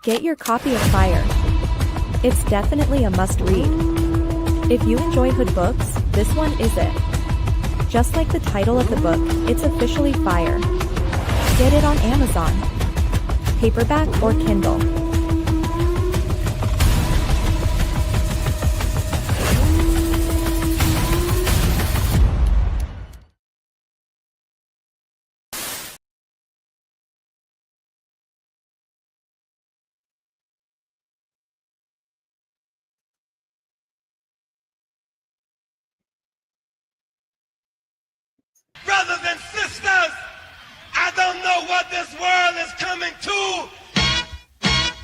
Get your copy of Fire. It's definitely a must-read. If you enjoy hood books, this one is it. Just like the title of the book, it's officially Fire. Get it on Amazon, paperback or Kindle. Brothers and sisters, I don't know what this world is coming to.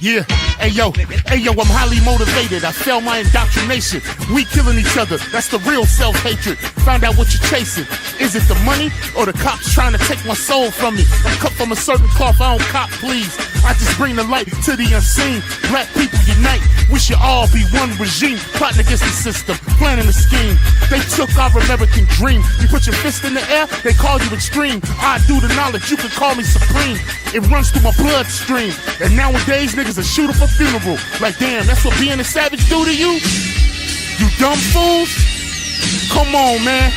Yeah, hey yo, I'm highly motivated. I fail my indoctrination. We killing each other, that's the real self-hatred. Find out what you're chasing. Is it the money or the cops trying to take my soul from me? I'm cut from a certain cloth, I don't cop, please. I just bring the light to the unseen. Black people unite, we should all be one regime. Plotting against the system, planning a scheme. They took our American dream. You put your fist in the air, they call you extreme. I do the knowledge, you can call me supreme. It runs through my bloodstream. And nowadays, niggas a shooter for funeral. Like damn, that's what being a savage do to you? You dumb fools? Come on, man.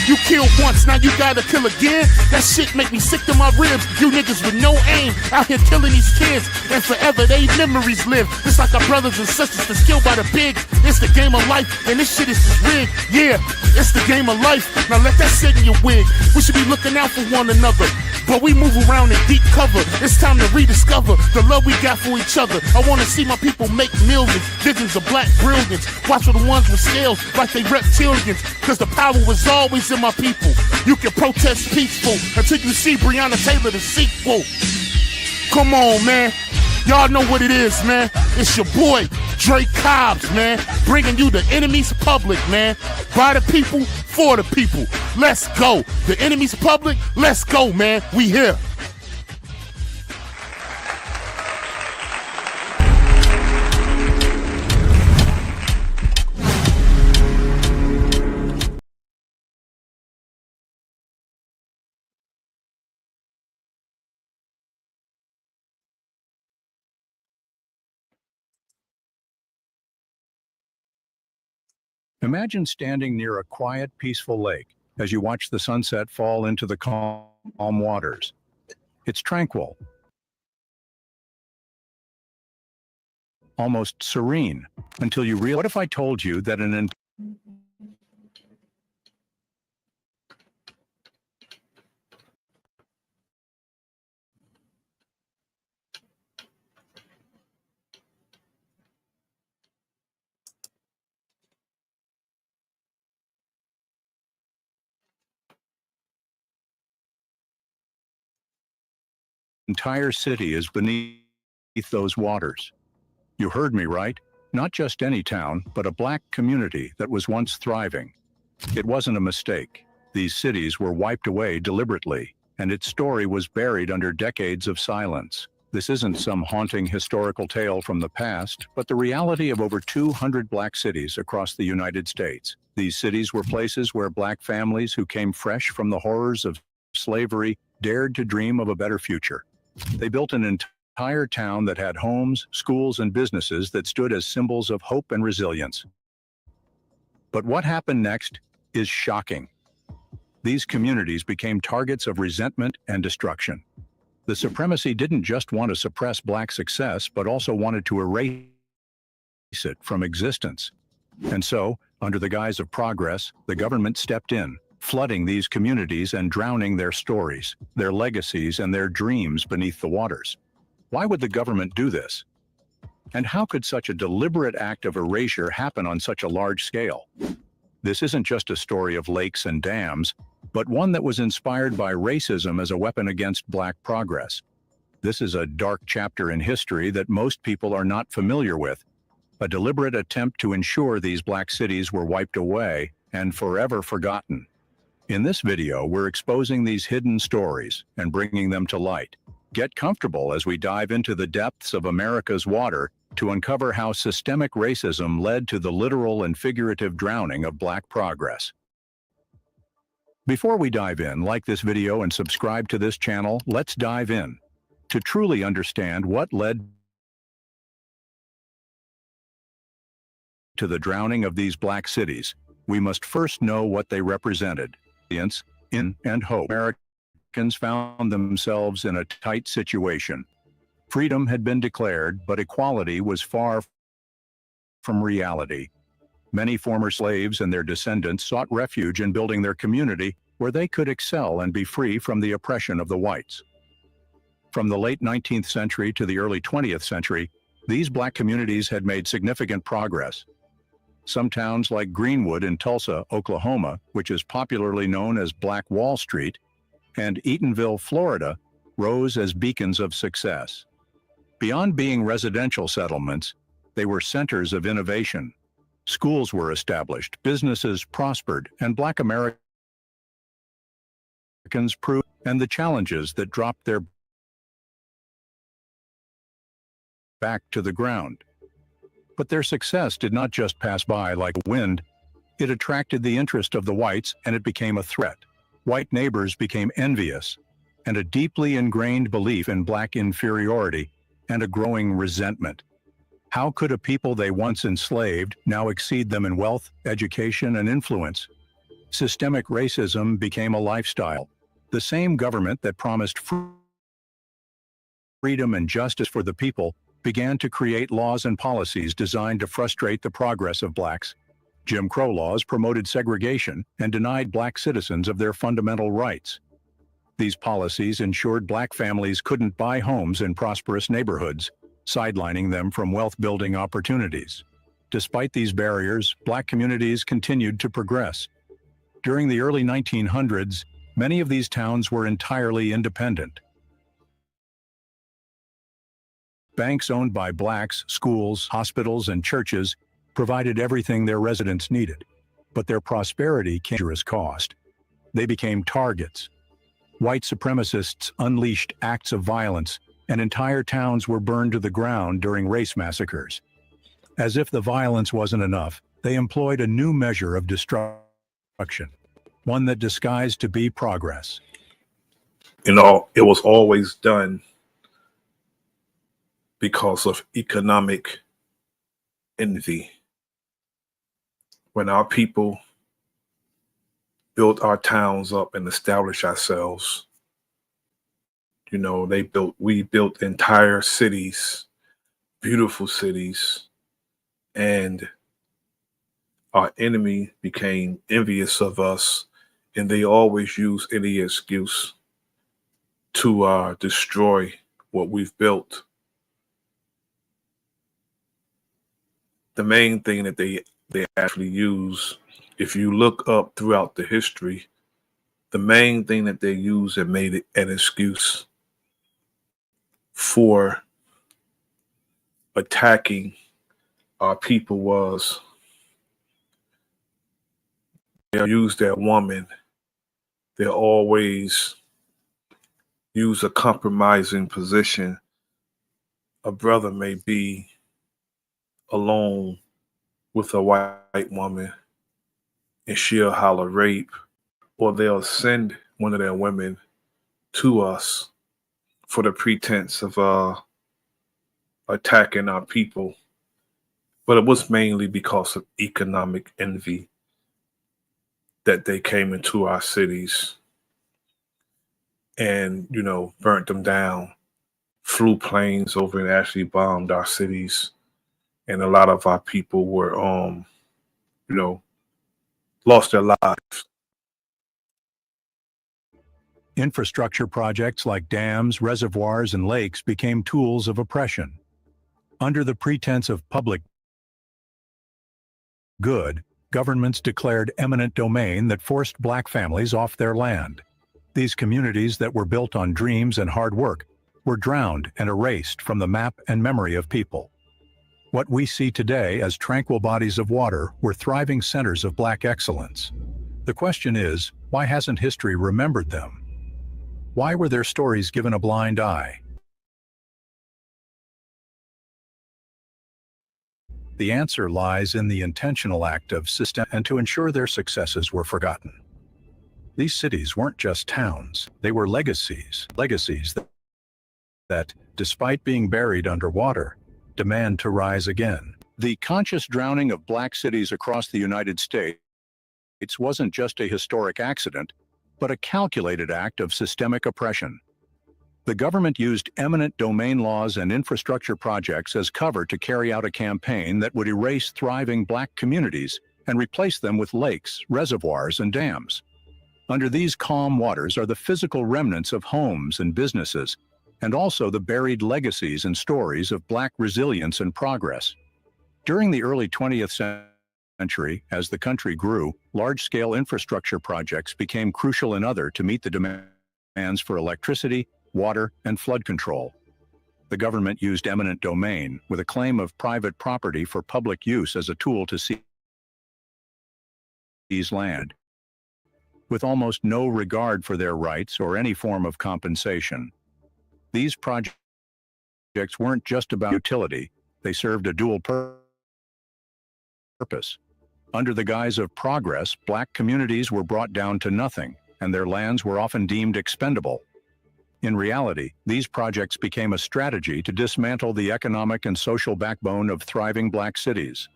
You killed once, now you gotta kill again? That shit make me sick to my ribs. You niggas with no aim, out here killing these kids. And forever they memories live. It's like our brothers and sisters that's killed by the pigs. It's the game of life, and this shit is just rigged. Yeah, it's the game of life. Now let that sit in your wig. We should be looking out for one another, but we move around in deep cover. It's time to rediscover the love we got for each other. I wanna see my people make millions, visions of black brilliance. Watch for the ones with scales like they reptilians, cause the power was always in my people. You can protest peaceful until you see Breonna Taylor the sequel. Come on, man. Y'all know what it is, man. It's your boy, Drake Cobbs, man. Bringing you the enemy's public, man. By the people, for the people. Let's go. The enemy's public, let's go, man. We here. Imagine standing near a quiet, peaceful lake as you watch the sunset fall into the calm waters. It's tranquil, almost serene, until you realize, what if I told you that an entire city is beneath those waters? You heard me right. Not just any town, but a black community that was once thriving. It wasn't a mistake. These cities were wiped away deliberately, and its story was buried under decades of silence. This isn't some haunting historical tale from the past, but the reality of over 200 black cities across the United States. These cities were places where black families who came fresh from the horrors of slavery dared to dream of a better future. They built an entire town that had homes, schools, and businesses that stood as symbols of hope and resilience. But what happened next is shocking. These communities became targets of resentment and destruction. The supremacy didn't just want to suppress black success, but also wanted to erase it from existence. And so, under the guise of progress, the government stepped in, flooding these communities and drowning their stories, their legacies, and their dreams beneath the waters. Why would the government do this? And how could such a deliberate act of erasure happen on such a large scale? This isn't just a story of lakes and dams, but one that was inspired by racism as a weapon against black progress. This is a dark chapter in history that most people are not familiar with, a deliberate attempt to ensure these black cities were wiped away and forever forgotten. In this video, we're exposing these hidden stories and bringing them to light. Get comfortable as we dive into the depths of America's water to uncover how systemic racism led to the literal and figurative drowning of Black progress. Before we dive in, like this video and subscribe to this channel. Let's dive in. To truly understand what led to the drowning of these Black cities, we must first know what they represented. In and hope. Americans found themselves in a tight situation. Freedom had been declared, but equality was far from reality. Many former slaves and their descendants sought refuge in building their community where they could excel and be free from the oppression of the whites. From the late 19th century to the early 20th century, these Black communities had made significant progress. Some towns like Greenwood in Tulsa, Oklahoma, which is popularly known as Black Wall Street, and Eatonville, Florida, rose as beacons of success. Beyond being residential settlements, they were centers of innovation. Schools were established, businesses prospered, and Black Americans proved and the challenges that dropped their back to the ground. But their success did not just pass by like wind. It attracted the interest of the whites, and it became a threat. White neighbors became envious, and a deeply ingrained belief in Black inferiority and a growing resentment. How could a people they once enslaved now exceed them in wealth, education, and influence? Systemic racism became a lifestyle. The same government that promised freedom and justice for the people began to create laws and policies designed to frustrate the progress of Blacks. Jim Crow laws promoted segregation and denied Black citizens of their fundamental rights. These policies ensured Black families couldn't buy homes in prosperous neighborhoods, sidelining them from wealth-building opportunities. Despite these barriers, Black communities continued to progress. During the early 1900s, many of these towns were entirely independent. Banks owned by Blacks, schools, hospitals, and churches provided everything their residents needed. But their prosperity came at a dangerous cost. They became targets. White supremacists unleashed acts of violence, and entire towns were burned to the ground during race massacres. As if the violence wasn't enough, they employed a new measure of destruction, one that disguised to be progress. It was always done because of economic envy. When our people built our towns up and established ourselves, we built entire cities, beautiful cities, and our enemy became envious of us, and they always use any excuse to destroy what we've built. The main thing that they actually use, if you look up throughout the history, the main thing that they use and made it an excuse for attacking our people was they'll use their woman. They'll always use a compromising position. A brother may be alone with a white woman and she'll holler rape, or they'll send one of their women to us for the pretense of attacking our people. But it was mainly because of economic envy that they came into our cities and, burnt them down, flew planes over and actually bombed our cities. And a lot of our people were, lost their lives. Infrastructure projects like dams, reservoirs, and lakes became tools of oppression. Under the pretense of public good, governments declared eminent domain that forced Black families off their land. These communities that were built on dreams and hard work were drowned and erased from the map and memory of people. What we see today as tranquil bodies of water were thriving centers of Black excellence. The question is, why hasn't history remembered them? Why were their stories given a blind eye? The answer lies in the intentional act of system and to ensure their successes were forgotten. These cities weren't just towns, they were legacies that, despite being buried underwater, demand to rise again. The conscious drowning of black cities across the United States wasn't just a historic accident, but a calculated act of systemic oppression. The government used eminent domain laws and infrastructure projects as cover to carry out a campaign that would erase thriving black communities and replace them with lakes, reservoirs, and dams. Under these calm waters are the physical remnants of homes and businesses, and also the buried legacies and stories of black resilience and progress. During the early 20th century, as the country grew, large-scale infrastructure projects became crucial to meet the demands for electricity, water, and flood control. The government used eminent domain, with a claim of private property for public use as a tool to seize land, with almost no regard for their rights or any form of compensation. These projects weren't just about utility, they served a dual purpose. Under the guise of progress, black communities were brought down to nothing, and their lands were often deemed expendable. In reality, these projects became a strategy to dismantle the economic and social backbone of thriving black cities.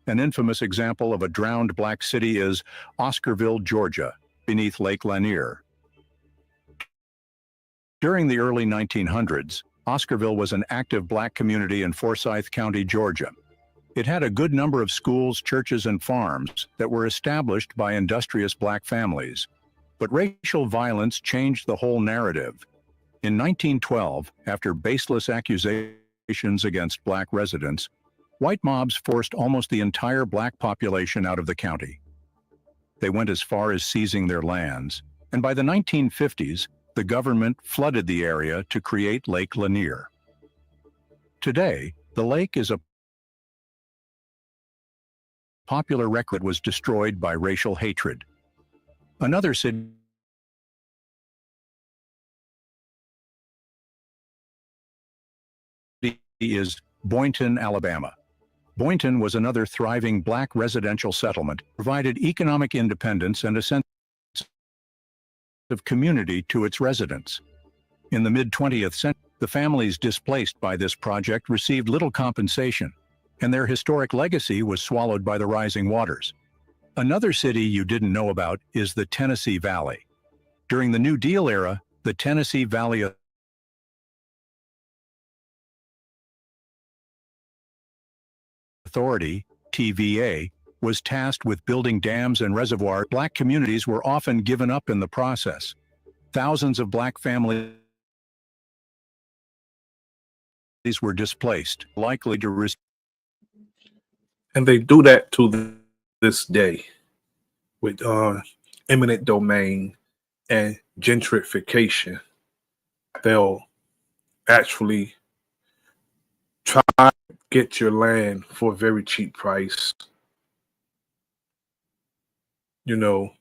An infamous example of a drowned black city is Oscarville, Georgia, beneath Lake Lanier. During the early 1900s, Oscarville was an active black community in Forsyth County, Georgia. It had a good number of schools, churches, and farms that were established by industrious black families. But racial violence changed the whole narrative. In 1912, after baseless accusations against black residents, white mobs forced almost the entire black population out of the county. They went as far as seizing their lands, and by the 1950s, the government flooded the area to create Lake Lanier. Today, the lake is a popular record was destroyed by racial hatred. Another city is Boynton, Alabama. Boynton was another thriving black residential settlement, provided economic independence and a sense of community to its residents. In the mid-20th century, the families displaced by this project received little compensation, and their historic legacy was swallowed by the rising waters. Another city you didn't know about is the Tennessee Valley. During the New Deal era, the Tennessee Valley Authority, TVA, was tasked with building dams and reservoirs. Black communities were often given up in the process. Thousands of black families were displaced, likely to receive. And they do that to this day with eminent domain and gentrification. They'll actually try to get your land for a very cheap price. You know,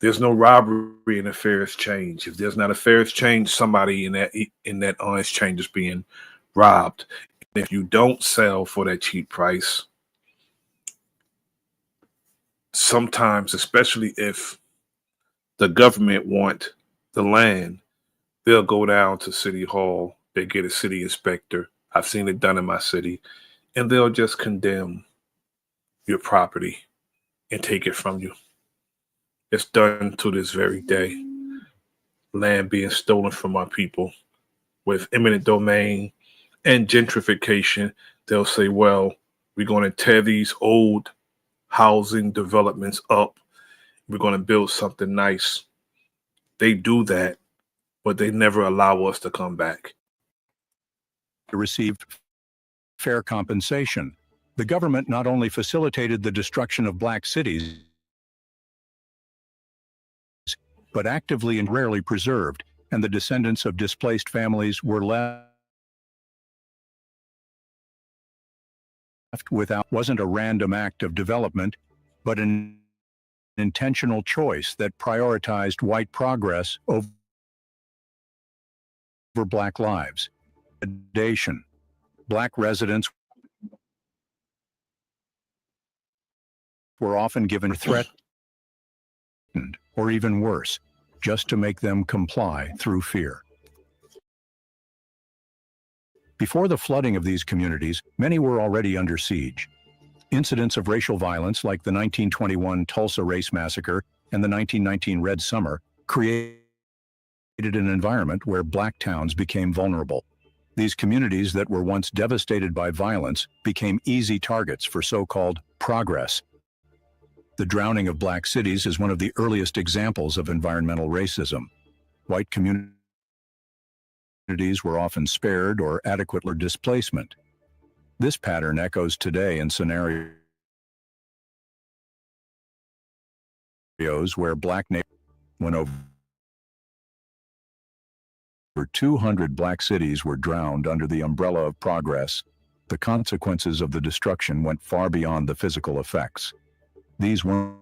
there's no robbery in a fair exchange. If there's not a fair exchange, somebody in that exchange is being robbed. And if you don't sell for that cheap price, sometimes, especially if the government want the land, they'll go down to City Hall, they get a city inspector. I've seen it done in my city, and they'll just condemn your property and take it from you. It's done to this very day. Land being stolen from our people with eminent domain and gentrification. They'll say, well, we're going to tear these old housing developments up. We're going to build something nice. They do that, but they never allow us to come back. Received fair compensation. The government not only facilitated the destruction of black cities, but actively and rarely preserved, and the descendants of displaced families were left without. Wasn't a random act of development, but an intentional choice that prioritized white progress over for Black lives. Predation. Black residents were often given threatened, or even worse, just to make them comply through fear. Before the flooding of these communities, many were already under siege. Incidents of racial violence like the 1921 Tulsa Race Massacre and the 1919 Red Summer created an environment where Black towns became vulnerable. These communities that were once devastated by violence became easy targets for so-called progress. The drowning of Black cities is one of the earliest examples of environmental racism. White communities were often spared or adequately displacement. This pattern echoes today in scenarios where Black neighborhoods, when over 200 Black cities were drowned under the umbrella of progress, the consequences of the destruction went far beyond the physical effects. These weren't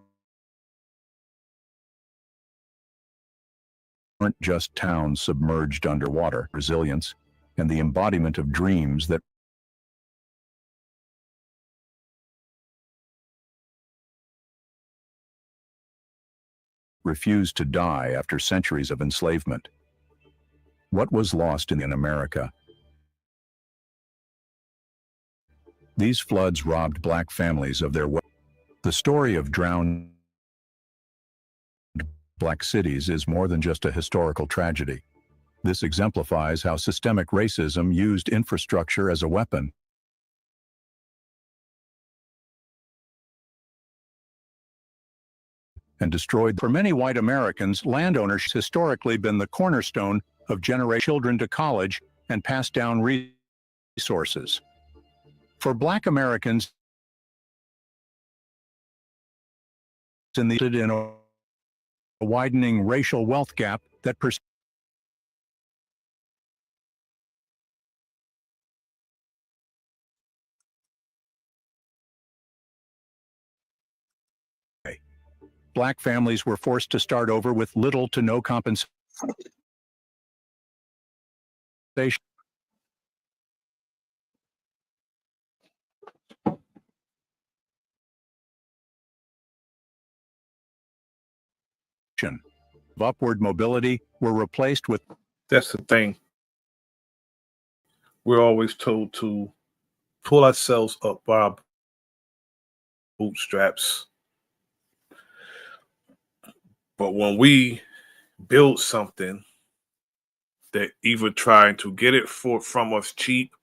just towns submerged underwater. Resilience and the embodiment of dreams that refused to die after centuries of enslavement. What was lost in America? These floods robbed Black families of their wealth. The story of drowned Black cities is more than just a historical tragedy. This exemplifies how systemic racism used infrastructure as a weapon and destroyed. For many white Americans, land ownership has historically been the cornerstone of generating children to college and pass down resources. For Black Americans, in a widening racial wealth gap that persists. Black families were forced to start over with little to no compensation. Of upward mobility were replaced with. That's the thing. We're always told to pull ourselves up by our bootstraps. But when we build something, they're either trying to get it from us cheap,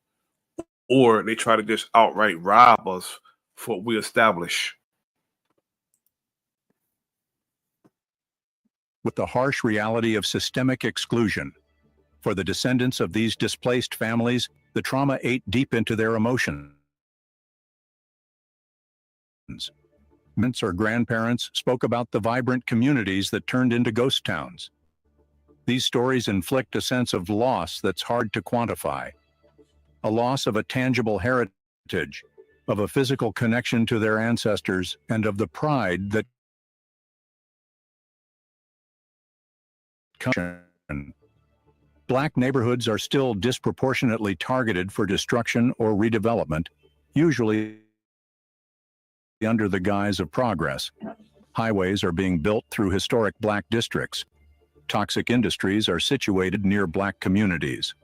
or they try to just outright rob us for what we establish. With the harsh reality of systemic exclusion. For the descendants of these displaced families, the trauma ate deep into their emotions. Parents or grandparents spoke about the vibrant communities that turned into ghost towns. These stories inflict a sense of loss that's hard to quantify. A loss of a tangible heritage, of a physical connection to their ancestors, and of the pride that Black neighborhoods are still disproportionately targeted for destruction or redevelopment, usually under the guise of progress. Highways are being built through historic Black districts. Toxic industries are situated near Black communities.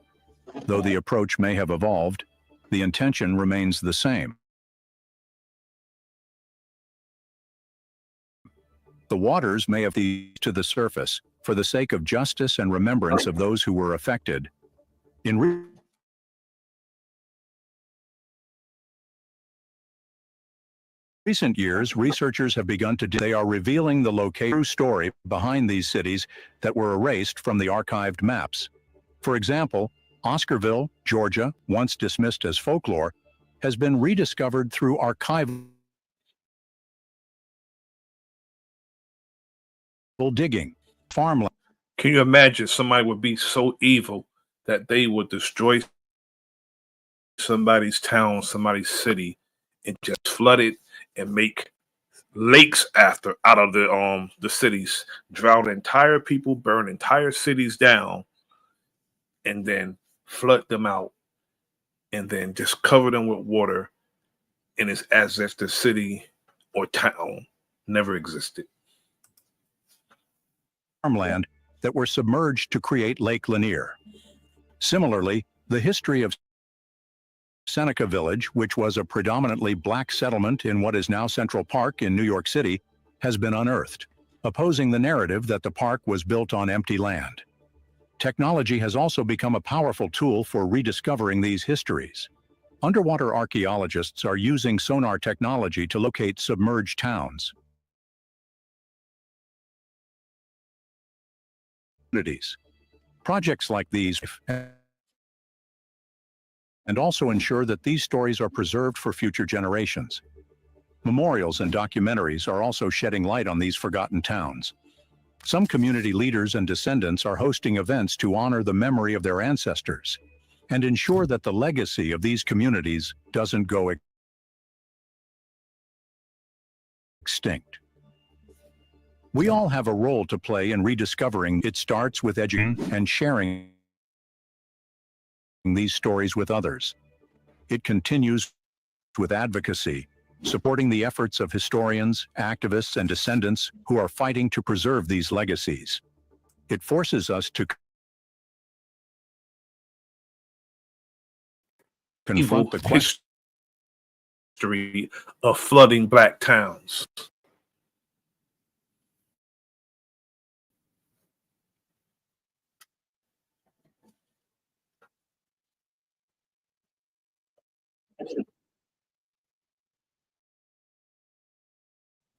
Though the approach may have evolved, the intention remains the same. The waters may have come to the surface for the sake of justice and remembrance of those who were affected. In recent years, researchers have begun to they are revealing the true story behind these cities that were erased from the archived maps. For example, Oscarville, Georgia, once dismissed as folklore, has been rediscovered through archival digging, farmland. Can you imagine somebody would be so evil that they would destroy somebody's town, somebody's city, and just flood it and make lakes out of the cities, drown entire people, burn entire cities down, and then flood them out and then just cover them with water. And it's as if the city or town never existed. Farmland that were submerged to create Lake Lanier. Similarly, the history of Seneca Village, which was a predominantly black settlement in what is now Central Park in New York City, has been unearthed, opposing the narrative that the park was built on empty land. Technology has also become a powerful tool for rediscovering these histories. Underwater archaeologists are using sonar technology to locate submerged towns. Projects like these and also ensure that these stories are preserved for future generations. Memorials and documentaries are also shedding light on these forgotten towns. Some community leaders and descendants are hosting events to honor the memory of their ancestors and ensure that the legacy of these communities doesn't go extinct. We all have a role to play in rediscovering. It starts with education and sharing these stories with others. It continues with advocacy, supporting the efforts of historians, activists, and descendants who are fighting to preserve these legacies. It forces us to confront the question History of flooding black towns.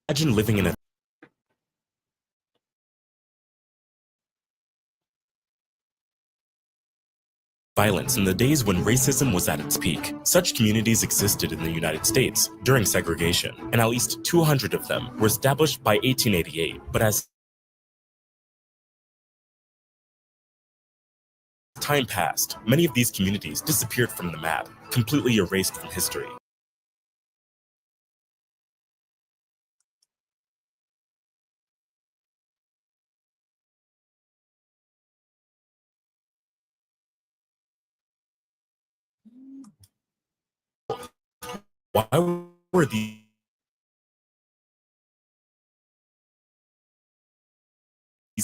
Imagine living in a violence in the days when racism was at its peak. Such communities existed in the United States during segregation, and at least 200 of them were established by 1888. But as time passed, many of these communities disappeared from the map, completely erased from history. Why were these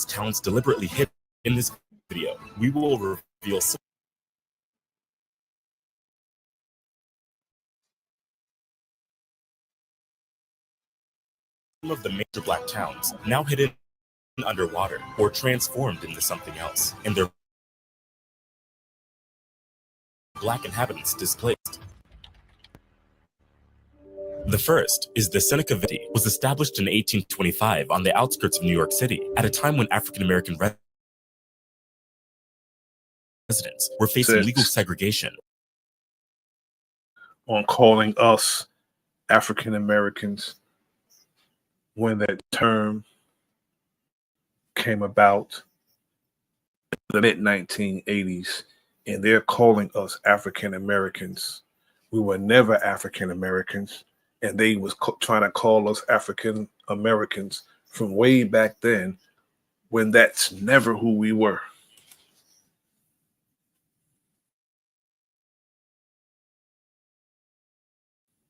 towns deliberately hidden? In this video, we will reveal some of the major black towns now hidden underwater or transformed into something else, and their black inhabitants displaced. The first is the Seneca Village. Was established in 1825 on the outskirts of New York City at a time when African-American residents were facing legal segregation. On calling us African Americans when that term came about in the mid-1980s, and they're calling us African Americans. We were never African Americans, and they was trying to call us African Americans from way back then, when that's never who we were.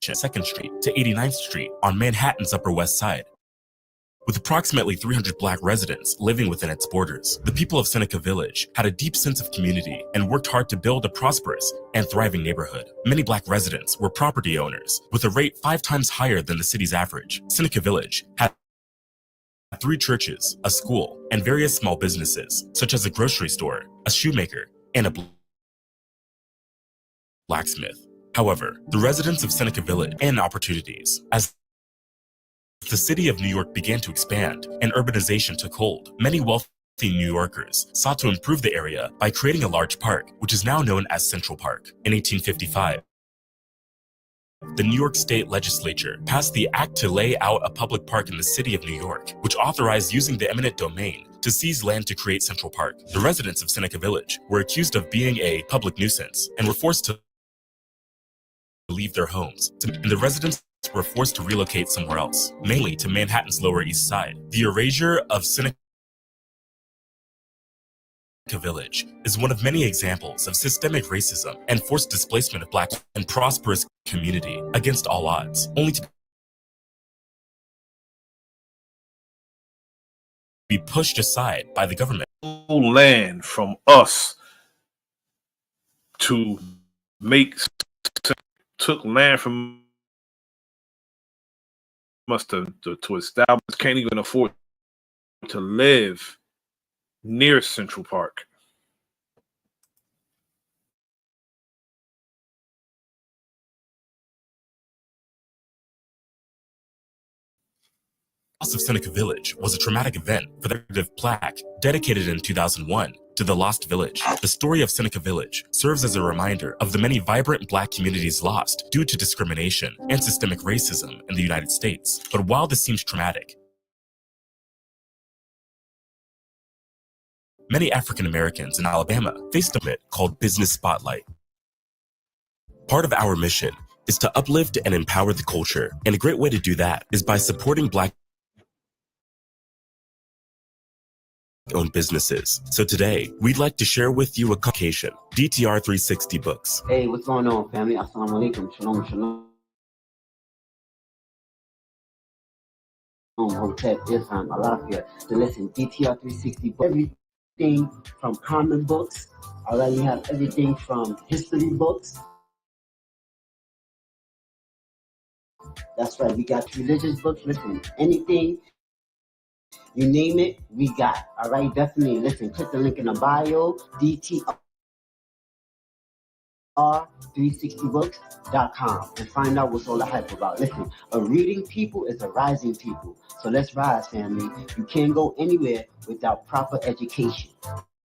Second Street to 89th Street on Manhattan's Upper West Side. With approximately 300 black residents living within its borders, the people of Seneca Village had a deep sense of community and worked hard to build a prosperous and thriving neighborhood. Many black residents were property owners, with a rate 5 times higher than the city's average. Seneca Village had 3 churches, a school, and various small businesses, such as a grocery store, a shoemaker, and a blacksmith. However, the residents of Seneca Village and opportunities as the city of New York began to expand and urbanization took hold. Many wealthy New Yorkers sought to improve the area by creating a large park, which is now known as Central Park. In 1855, the New York State Legislature passed the act to lay out a public park in the city of New York, which authorized using the eminent domain to seize land to create Central Park. The residents of Seneca Village were accused of being a public nuisance and were forced to leave their homes, and the residents were forced to relocate somewhere else, mainly to Manhattan's Lower East Side. The erasure of Seneca Village is one of many examples of systemic racism and forced displacement of Black and prosperous community against all odds, only to be pushed aside by the government. Land from us to make, took land from us to establish, can't even afford to live near Central Park. The loss of Seneca Village was a traumatic event for the plaque dedicated in 2001 to the Lost Village. The story of Seneca Village serves as a reminder of the many vibrant Black communities lost due to discrimination and systemic racism in the United States. But while this seems traumatic, many African Americans in Alabama faced a movement called Business Spotlight. Part of our mission is to uplift and empower the culture, and a great way to do that is by supporting Black owned businesses. So today, we'd like to share with you a publication, DTR 360 Books. Hey, what's going on, family? Assalamu alaikum. Shalom, shalom. Hotep, Islam, Alafia. So listen, DTR 360 Books. Everything from comic books. Alright, you have everything from history books. That's right, we got religious books. Listen, anything you name it, we got. All right, definitely. Listen, click the link in the bio, DTR360books.com, and find out what's all the hype about. Listen, a reading people is a rising people. So let's rise, family. You can't go anywhere without proper education.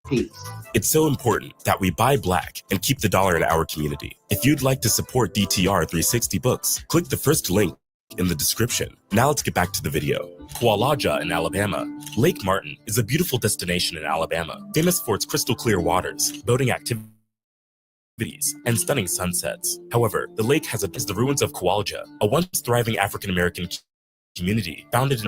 Peace. It's so important that we buy Black and keep the dollar in our community. If you'd like to support DTR 360 Books, click the first link in the description. Now let's get back to the video. Kualaja in Alabama. Lake Martin is a beautiful destination in Alabama, famous for its crystal clear waters, boating activities, and stunning sunsets. However, the lake has the ruins of Kualaja, a once thriving African American community founded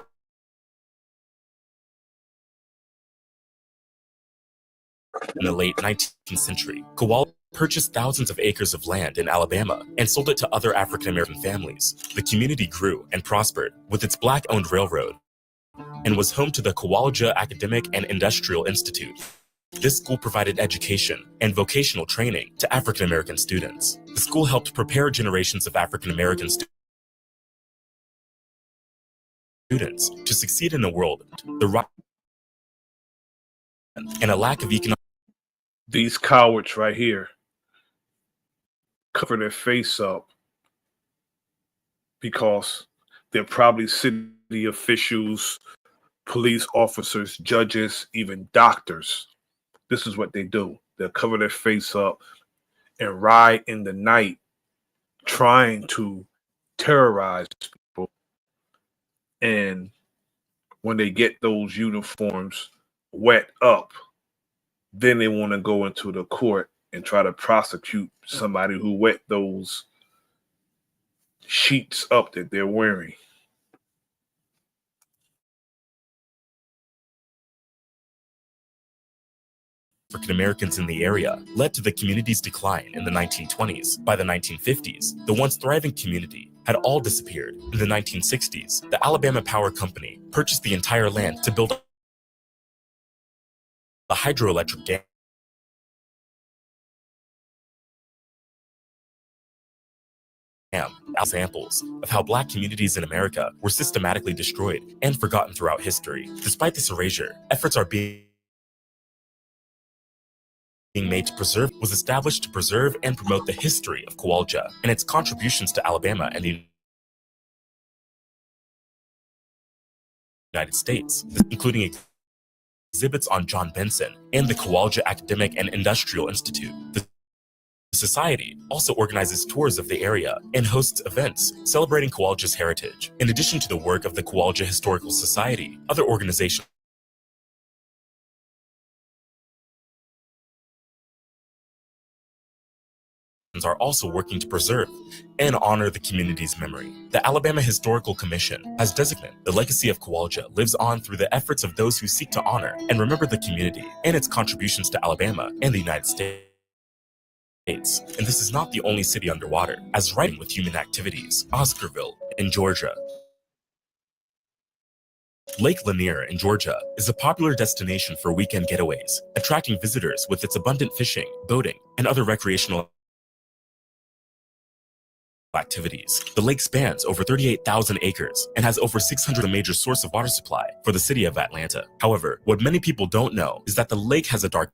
in the late 19th century. Kualaja purchased thousands of acres of land in Alabama and sold it to other African American families. The community grew and prospered with its Black-owned railroad and was home to the Kualaja Academic and Industrial Institute. This school provided education and vocational training to African American students. The school helped prepare generations of African American students to succeed in a world and a lack of economic. These cowards right here cover their face up because they're probably city officials, police officers, judges, even doctors. This is what they do. They'll cover their face up and ride in the night trying to terrorize people. And when they get those uniforms wet up, then they want to go into the court and try to prosecute somebody who wet those sheets up that they're wearing. African Americans in the area led to the community's decline in the 1920s. By the 1950s, the once thriving community had all disappeared. In the 1960s, the Alabama Power Company purchased the entire land to build a hydroelectric dam. Examples of how Black communities in America were systematically destroyed and forgotten throughout history. Despite this erasure, efforts are being made to preserve was established to preserve and promote the history of Kualaja and its contributions to Alabama and the United States, including exhibits on John Benson and the Kualaja Academic and Industrial Institute. The society also organizes tours of the area and hosts events celebrating Kualaja's heritage. In addition to the work of the Kualaja Historical Society, other organizations are also working to preserve and honor the community's memory. The Alabama Historical Commission has designated the legacy of Kowalja lives on through the efforts of those who seek to honor and remember the community and its contributions to Alabama and the United States. And this is not the only city underwater, as writing with human activities. Oscarville in Georgia. Lake Lanier in Georgia is a popular destination for weekend getaways, attracting visitors with its abundant fishing, boating, and other recreational activities. The lake spans over 38,000 acres and has over 600 a major source of water supply for the city of Atlanta. However, what many people don't know is that the lake has a dark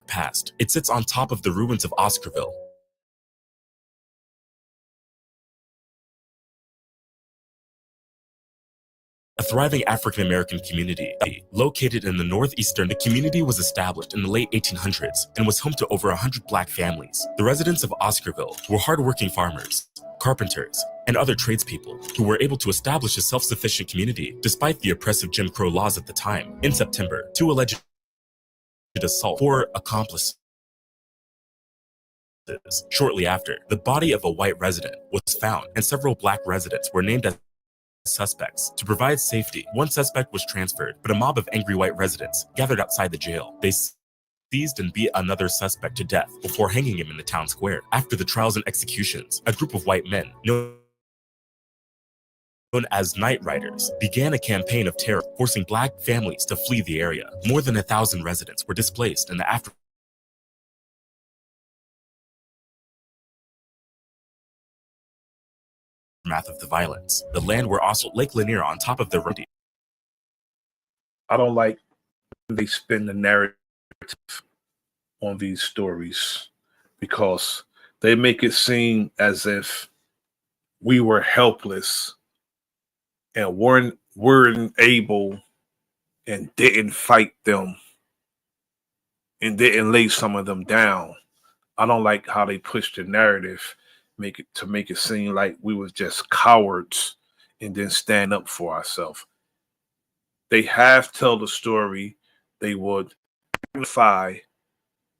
past. It sits on top of the ruins of Oscarville, a thriving African-American community. Located in the northeastern, the community was established in the late 1800s and was home to over 100 black families. The residents of Oscarville were hardworking farmers, carpenters, and other tradespeople who were able to establish a self-sufficient community despite the oppressive Jim Crow laws at the time. In September, 2 alleged assault 4 accomplices. Shortly after, the body of a white resident was found and several black residents were named as suspects. To provide safety, one suspect was transferred, but a mob of angry white residents gathered outside the jail. They seized and beat another suspect to death before hanging him in the town square. After the trials and executions, a group of white men, known as Night Riders, began a campaign of terror, forcing black families to flee the area. More than 1,000 residents were displaced in the aftermath of the violence. The land were also Lake Lanier on top of the road. I don't like when they spin the narrative on these stories because they make it seem as if we were helpless and weren't able and didn't fight them and didn't lay some of them down. I don't like how they push the narrative make it seem like we was just cowards and then stand up for ourselves. They have to tell the story. They would magnify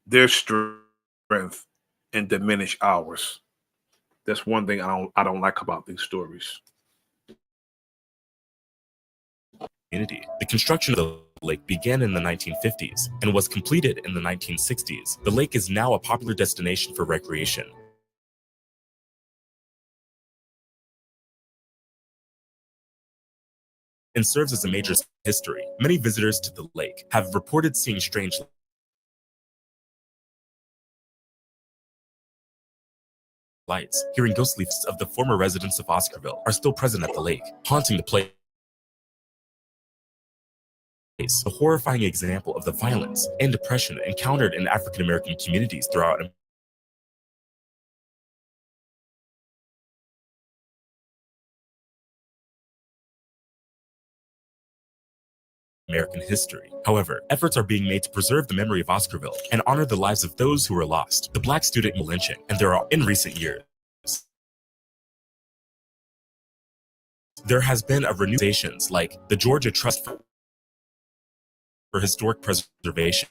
their strength and diminish ours. That's one thing I don't like about these stories. The construction of the lake began in the 1950s and was completed in the 1960s. The lake is now a popular destination for recreation. And serves as a major history. Many visitors to the lake have reported seeing strange lights. Hearing ghostly voices of the former residents of Oscarville are still present at the lake, haunting the place. A horrifying example of the violence and depression encountered in African American communities throughout American history. However, efforts are being made to preserve the memory of Oscarville and honor the lives of those who were lost. The black student lynching, and there are in recent years. There has been a renewal like the Georgia Trust for Historic Preservation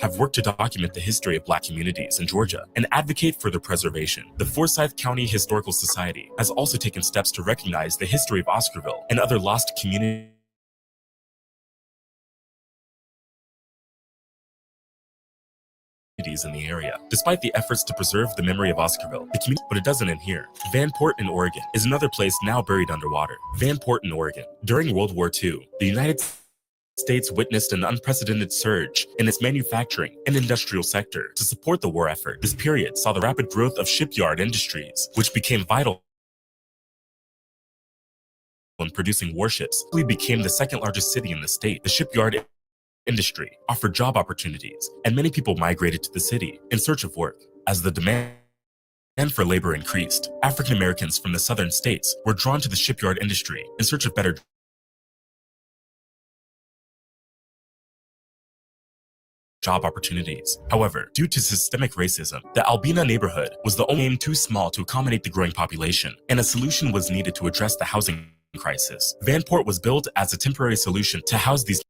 have worked to document the history of black communities in Georgia and advocate for their preservation. The Forsyth County Historical Society has also taken steps to recognize the history of Oscarville and other lost communities in the area. Despite the efforts to preserve the memory of Oscarville, but it doesn't end here. Vanport in Oregon is another place now buried underwater. Vanport in Oregon. During World War II, the United States witnessed an unprecedented surge in its manufacturing and industrial sector to support the war effort. This period saw the rapid growth of shipyard industries, which became vital in producing warships. It became the second largest city in the state. The shipyard industry offered job opportunities, and many people migrated to the city in search of work. As the demand for labor increased, African Americans from the southern states were drawn to the shipyard industry in search of better job opportunities. However, due to systemic racism, the Albina neighborhood was the only too small to accommodate the growing population, and a solution was needed to address the housing crisis. Vanport was built as a temporary solution to house these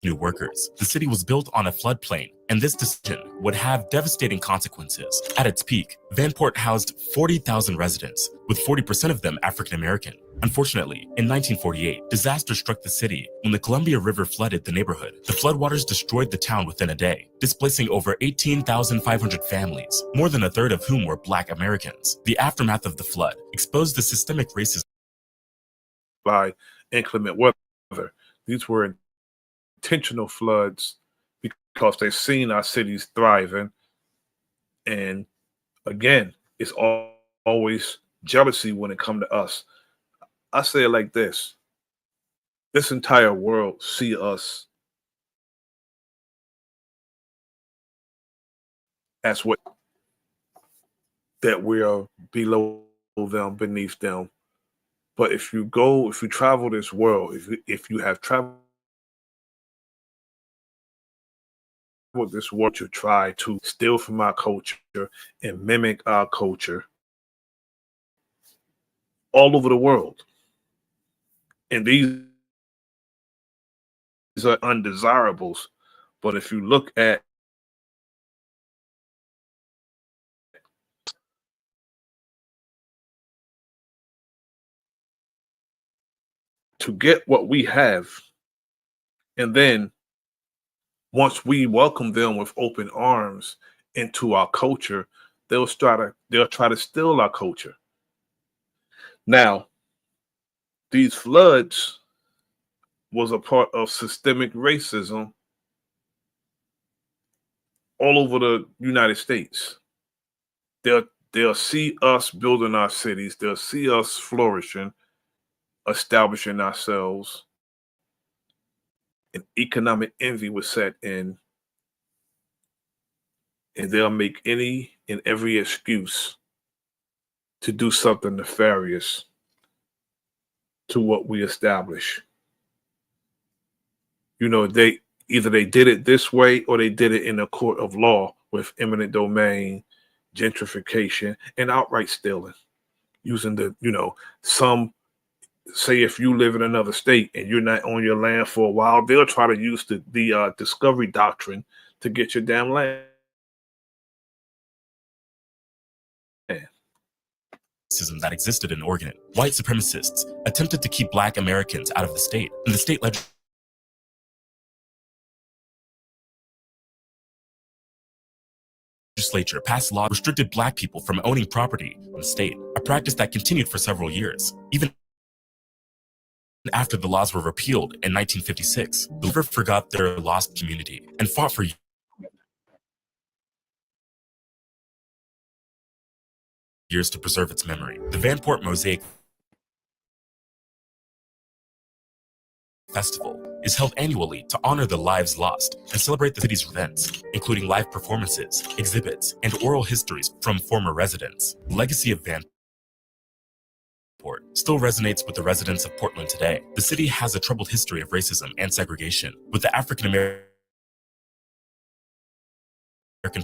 new workers. The city was built on a floodplain, and this decision would have devastating consequences. At its peak, Vanport housed 40,000 residents, with 40% of them African American. Unfortunately, in 1948, disaster struck the city when the Columbia River flooded the neighborhood. The floodwaters destroyed the town within a day, displacing over 18,500 families, more than a third of whom were Black Americans. The aftermath of the flood exposed the systemic racism by inclement weather. These were intentional floods because they've seen our cities thriving. And again, it's always jealousy when it comes to us. I say it like this. This entire world see us as what, that we are below them, beneath them. But if you travel this world, if you have traveled this world, you try to steal from our culture and mimic our culture all over the world. And these are undesirables. But if you look at to get what we have, and then once we welcome them with open arms into our culture, they'll try to steal our culture. Now, these floods was a part of systemic racism all over the United States. They'll see us building our cities. They'll see us flourishing, establishing ourselves. And economic envy will set in, and they'll make any and every excuse to do something nefarious to what we establish. You know, they did it this way or they did it in a court of law with eminent domain, gentrification, and outright stealing. Using some say if you live in another state and you're not on your land for a while, they'll try to use the discovery doctrine to get your damn land. racism that existed in Oregon. White supremacists attempted to keep Black Americans out of the state, and the state legislature passed laws restricted Black people from owning property in the state, a practice that continued for several years. Even after the laws were repealed in 1956, the river forgot their lost community and fought for years to preserve its memory. The Vanport Mosaic Festival is held annually to honor the lives lost and celebrate the city's events, including live performances, exhibits, and oral histories from former residents. The legacy of Vanport still resonates with the residents of Portland today. The city has a troubled history of racism and segregation, with the African American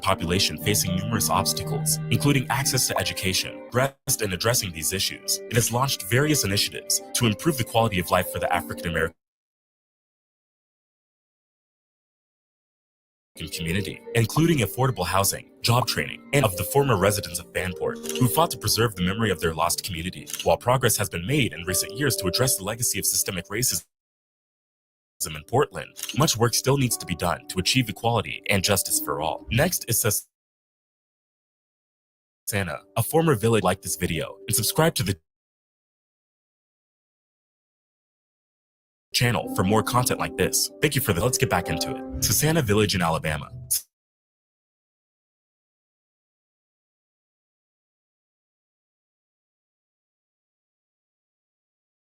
population facing numerous obstacles, including access to education. Addressed in addressing these issues, it has launched various initiatives to improve the quality of life for the African American community, including affordable housing, job training, and of the former residents of Vanport, who fought to preserve the memory of their lost community. While progress has been made in recent years to address the legacy of systemic racism in Portland, much work still needs to be done to achieve equality and justice for all. Next is Susana, a former village. Like this video and subscribe to the channel for more content like this. Thank you for the. Let's get back into it. Susana Village in Alabama.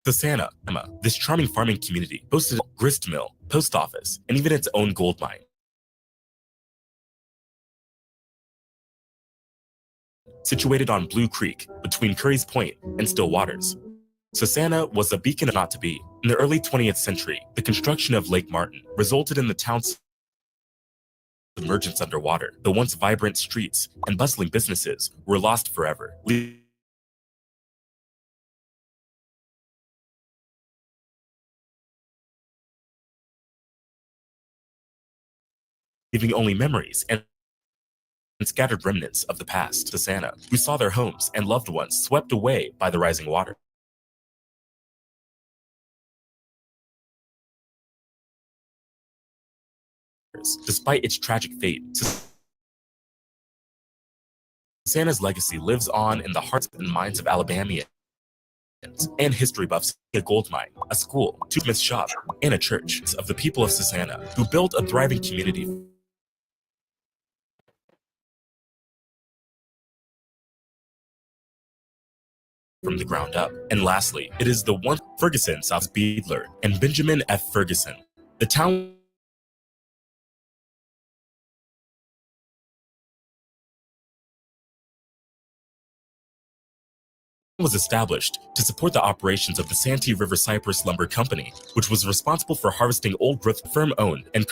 Susana, this charming farming community boasted a grist mill, post office, and even its own gold mine. Situated on Blue Creek, between Curry's Point and Still Waters, Susana was a beacon of not to be. In the early 20th century, the construction of Lake Martin resulted in the town's submergence underwater. The once vibrant streets and bustling businesses were lost forever, leaving only memories and scattered remnants of the past to Santa, who saw their homes and loved ones swept away by the rising water. Despite its tragic fate, Santa's legacy lives on in the hearts and minds of Alabamians and history buffs. A gold mine, a school, two smith shop, and a church of the people of Susana, who built a thriving community from the ground up. And lastly, it is the one Ferguson, South Beadler, and Benjamin F. Ferguson. The town was established to support the operations of the Santee River Cypress Lumber Company, which was responsible for harvesting old growth firm-owned and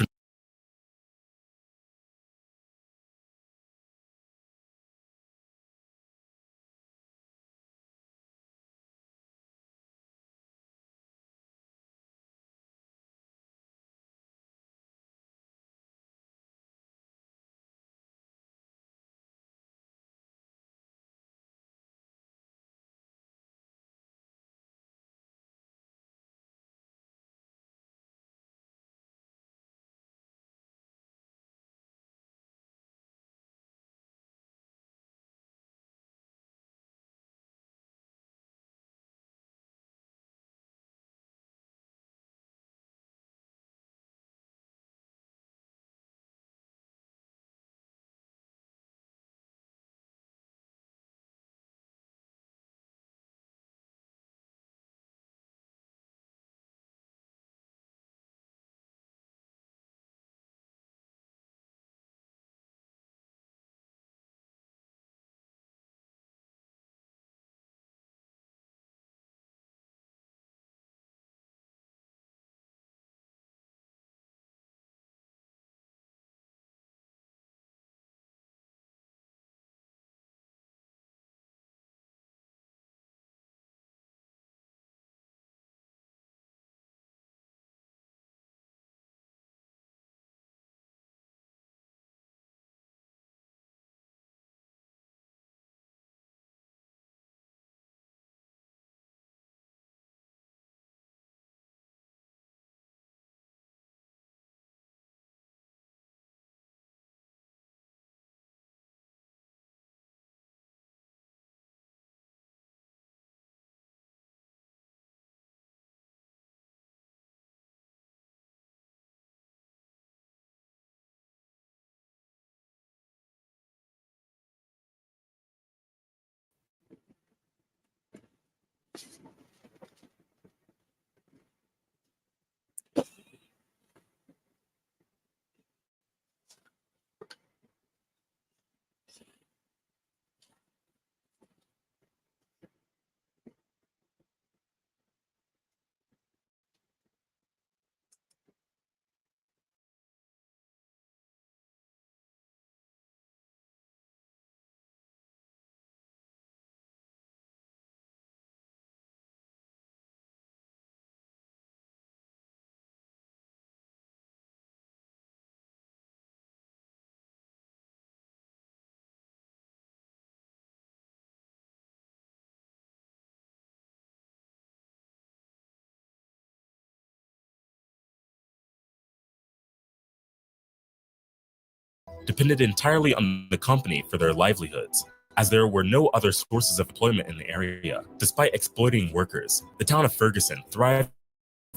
depended entirely on the company for their livelihoods, as there were no other sources of employment in the area. Despite exploiting workers, the town of Ferguson thrived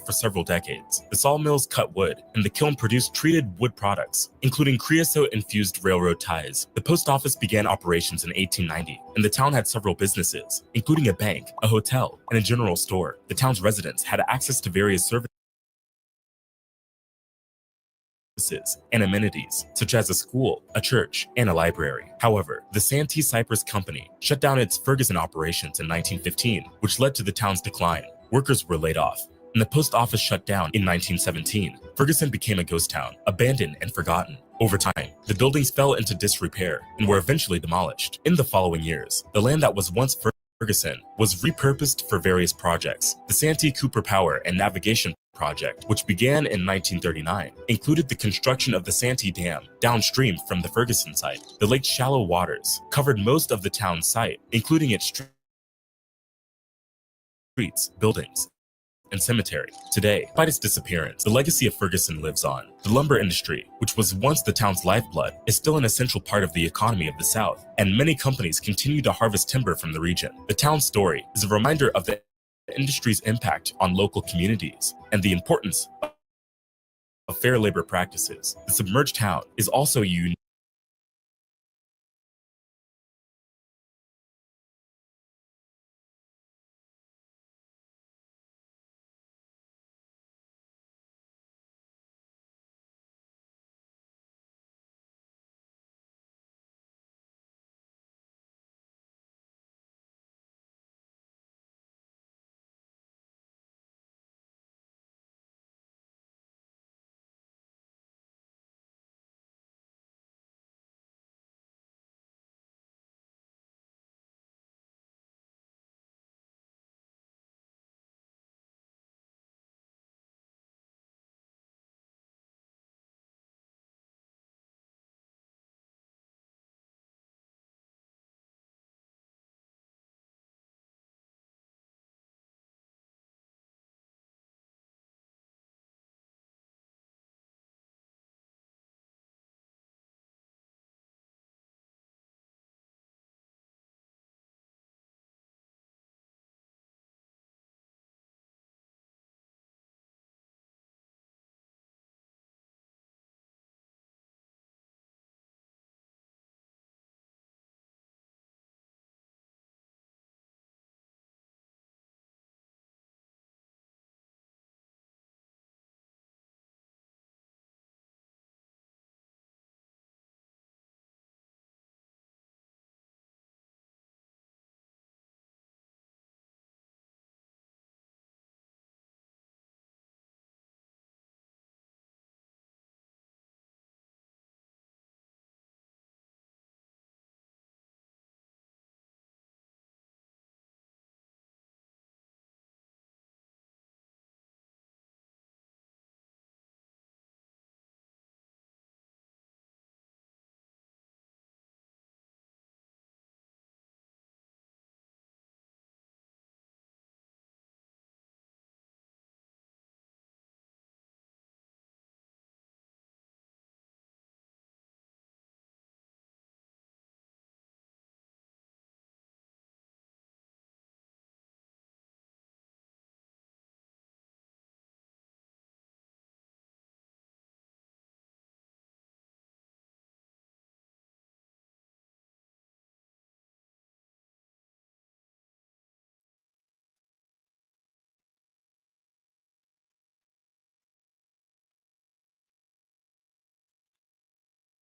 for several decades. The sawmills cut wood, and the kiln produced treated wood products, including creosote-infused railroad ties. The post office began operations in 1890, and the town had several businesses, including a bank, a hotel, and a general store. The town's residents had access to various services and amenities, such as a school, a church, and a library. However, the Santee Cypress Company shut down its Ferguson operations in 1915, which led to the town's decline. Workers were laid off, and the post office shut down in 1917. Ferguson became a ghost town, abandoned and forgotten. Over time, the buildings fell into disrepair and were eventually demolished. In the following years, the land that was once Ferguson was repurposed for various projects. The Santee Cooper Power and Navigation project, which began in 1939, included the construction of the Santee Dam downstream from the Ferguson site. The lake's shallow waters covered most of the town's site, including its streets, buildings, and cemetery. Today, despite its disappearance, the legacy of Ferguson lives on. The lumber industry, which was once the town's lifeblood, is still an essential part of the economy of the South, and many companies continue to harvest timber from the region. The town's story is a reminder of the industry's impact on local communities and the importance of fair labor practices. The submerged town is also unique.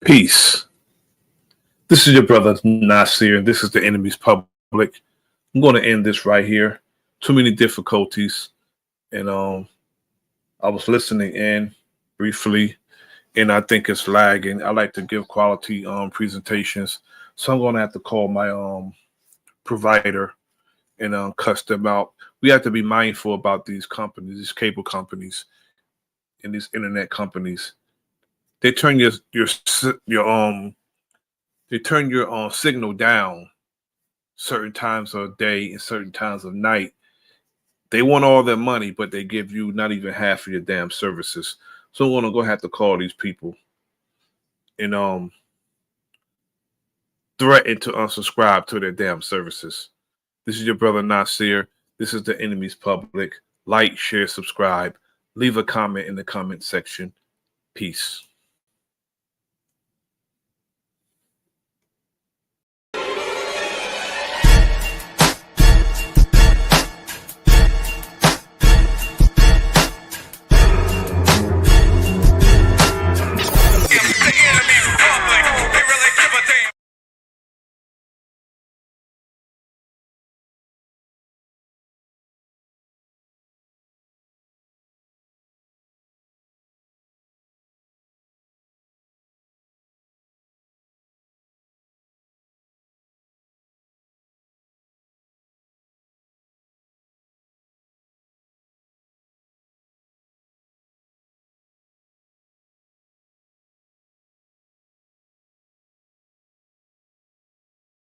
Peace. This is your brother Nasir, and this is the enemy's public. I'm going to end this right here. Too many difficulties, and I was listening in briefly, and I think it's lagging. I like to give quality presentations, so I'm going to have to call my provider and cuss them out. We have to be mindful about these companies, these cable companies, and these internet companies. They turn your they turn your signal down certain times of day and certain times of night. They want all their money, but they give you not even half of your damn services. So I'm gonna go have to call these people and threaten to unsubscribe to their damn services. This is your brother Nasir. This is the enemy's public. Like, share, subscribe. Leave a comment in the comment section. Peace.